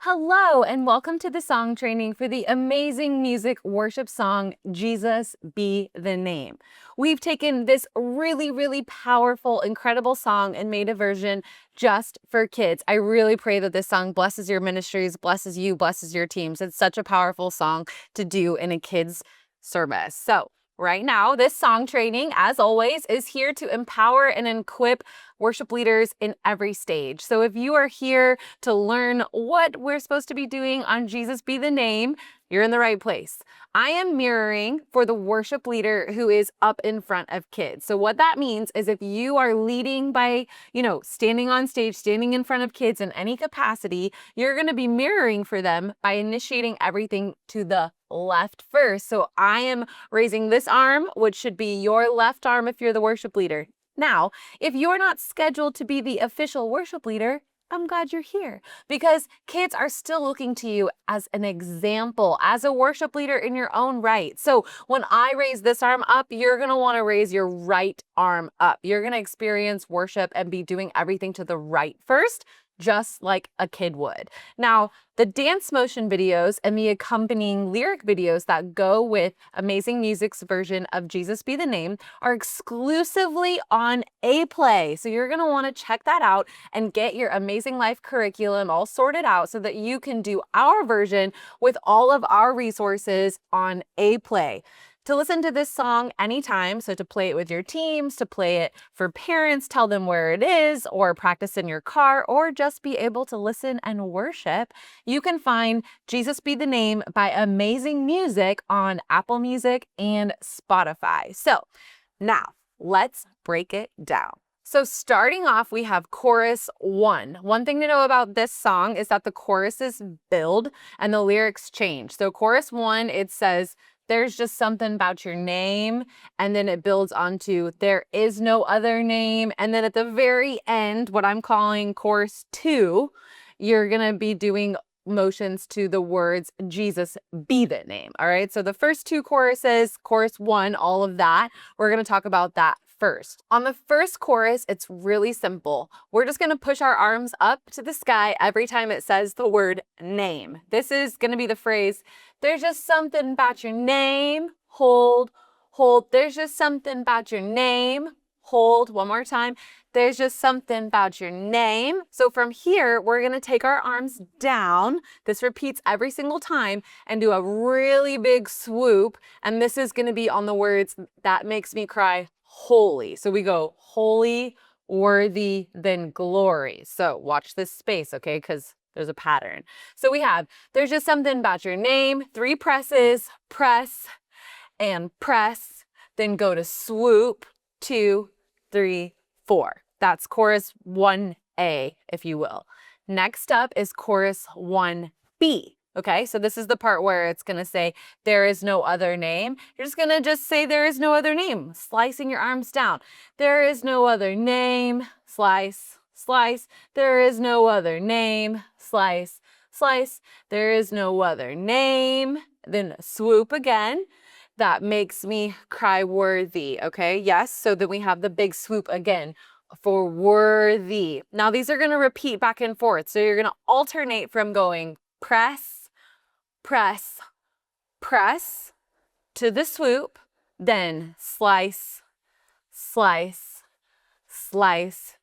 Hello, and welcome to the song training for the amazing music worship song, Jesus Be the Name. We've taken this really powerful, incredible song and made a version just for kids. I really pray that this song blesses your ministries, blesses you, blesses your teams. It's such a powerful song to do in a kid's service. So, right now, this song training, as always, is here to empower and equip worship leaders in every stage. So if you are here to learn what we're supposed to be doing on Jesus Be the Name, you're in the right place. I am mirroring for the worship leader who is up in front of kids. So what that means is if you are leading by, standing on stage, standing in front of kids in any capacity, you're going to be mirroring for them by initiating everything to the left first. So I am raising this arm, which should be your left arm if you're the worship leader. Now, if you're not scheduled to be the official worship leader, I'm glad you're here because kids are still looking to you as an example, as a worship leader in your own right. So when I raise this arm up, you're going to want to raise your right arm up. You're going to experience worship and be doing everything to the right first, just like a kid would. Now, the dance motion videos and the accompanying lyric videos that go with Amazing Music's version of Jesus Be the Name are exclusively on APlay. So you're going to want to check that out and get your Amazing Life curriculum all sorted out so that you can do our version with all of our resources on APlay. To listen to this song anytime, so to play it with your teams, to play it for parents, tell them where it is, or practice in your car, or just be able to listen and worship, you can find Jesus Be the Name by Amazing Music on Apple Music and Spotify. So now let's break it down. So starting off, we have chorus 1. One thing to know about this song is that the choruses build and the lyrics change. So chorus 1, it says, "There's just something about your name," and then it builds onto "there is no other name," and then at the very end, what I'm calling chorus 2, you're gonna be doing motions to the words Jesus Be the Name. All right, so the first 2 choruses, chorus 1, all of that, we're gonna talk about that first. On the first chorus, it's really simple. We're just gonna push our arms up to the sky every time it says the word name. This is gonna be the phrase, "There's just something about your name, hold, hold. There's just something about your name, hold." One more time. "There's just something about your name." So from here, we're gonna take our arms down. This repeats every single time and do a really big swoop. And this is gonna be on the words, "That makes me cry, holy." So we go holy, worthy, then glory. So watch this space, okay? Because there's a pattern. So we have, "There's just something about your name," 3 presses, press and press, then go to swoop, 2, 3, 4. That's chorus 1A, if you will. Next up is chorus 1B. Okay, so this is the part where it's going to say, "There is no other name." You're just going to just say, "There is no other name," slicing your arms down. "There is no other name," slice, slice. "There is no other name," slice, slice. "There is no other name," then swoop again. "That makes me cry, worthy." Okay, yes, so then we have the big swoop again for worthy. Now these are going to repeat back and forth. So you're going to alternate from going press, press, press to the swoop, then slice, slice, slice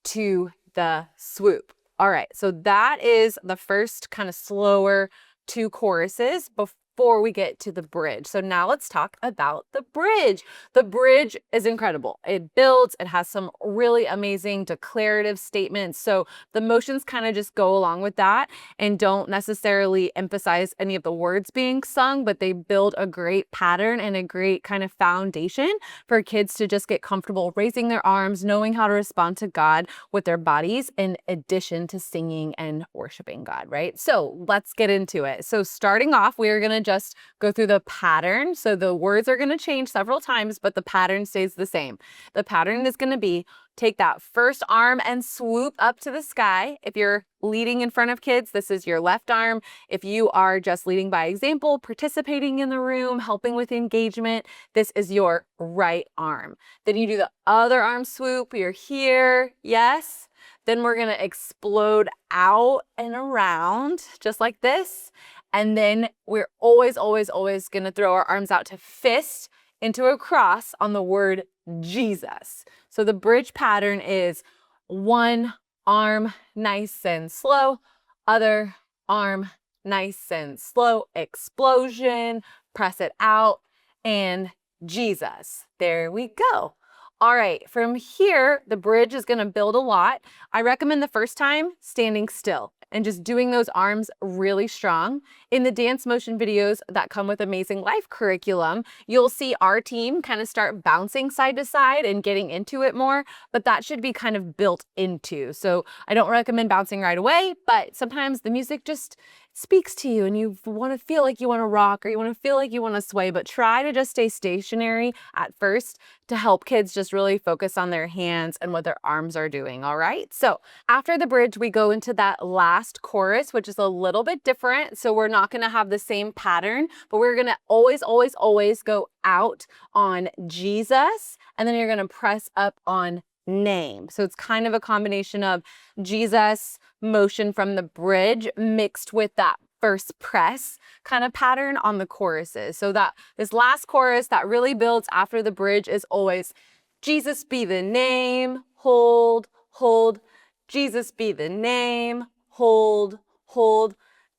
to the swoop. All right, so that is the first kind of slower 2 choruses before we get to the bridge. So now let's talk about the bridge. The bridge is incredible. It builds, it has some really amazing declarative statements. So the motions kind of just go along with that and don't necessarily emphasize any of the words being sung, but they build a great pattern and a great kind of foundation for kids to just get comfortable raising their arms, knowing how to respond to God with their bodies in addition to singing and worshiping God, right? So let's get into it. So starting off, we are going to just go through the pattern. So the words are going to change several times, but the pattern stays the same. The pattern is going to be, take that first arm and swoop up to the sky. If you're leading in front of kids, this is your left arm. If you are just leading by example, participating in the room, helping with engagement, this is your right arm. Then you do the other arm swoop. You're here. Yes. Then we're gonna explode out and around, just like this. And then we're always, always, always gonna throw our arms out to fist into a cross on the word Jesus. So the bridge pattern is one arm nice and slow, other arm nice and slow, explosion, press it out, and Jesus. There we go. All right, from here, the bridge is gonna build a lot. I recommend the first time standing still and just doing those arms really strong. In the dance motion videos that come with Amazing Life curriculum, you'll see our team kind of start bouncing side to side and getting into it more, but that should be kind of built into. So I don't recommend bouncing right away, but sometimes the music just speaks to you and you want to feel like you want to rock or you want to feel like you want to sway, but try to just stay stationary at first to help kids just really focus on their hands and what their arms are doing, all right? So after the bridge, we go into that last chorus, which is a little bit different. So we're not gonna have the same pattern, but we're gonna always, always, always go out on Jesus, and then you're gonna press up on name. So it's kind of a combination of Jesus motion from the bridge mixed with that first press kind of pattern on the choruses. So that this last chorus that really builds after the bridge is always Jesus be the name, hold, hold. Jesus be the name, hold, hold.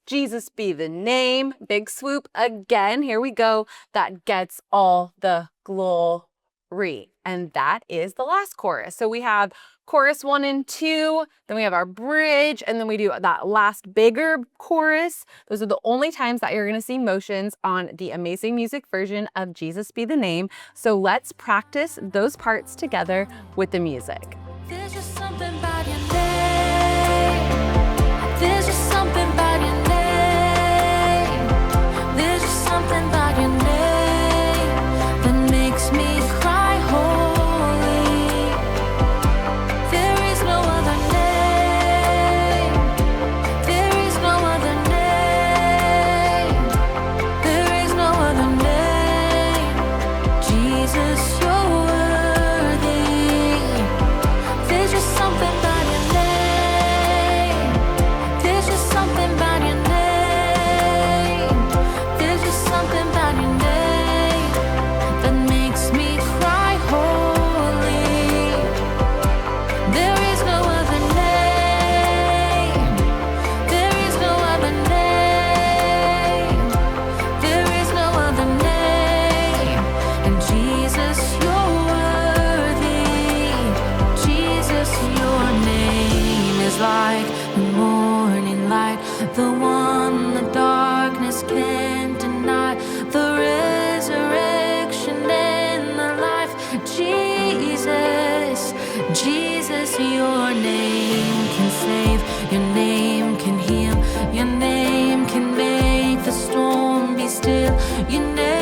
Jesus be the name, big swoop again. Here we go. That gets all the glory. And that is the last chorus. So we have chorus 1 and 2, then we have our bridge, and then we do that last bigger chorus. Those are the only times that you're gonna see motions on the Amazing Music version of Jesus Be the Name. So let's practice those parts together with the music. There's just something about your name. There's just something about your name. There's just something about your name that makes me cry holy. There is no other name. There is no other name. There is no other name. Jesus, you're worthy. There's just something about your name. There's just something about your name. There's just something about your name that makes me cry holy. There is no other name. There is no other name. There is no other name. And Jesus, you're worthy. Jesus, your name is like the morning light, the one the darkness can't deny, the resurrection and the life. Jesus, Jesus, your name can save, your name can heal, your name can make the storm be still. Your name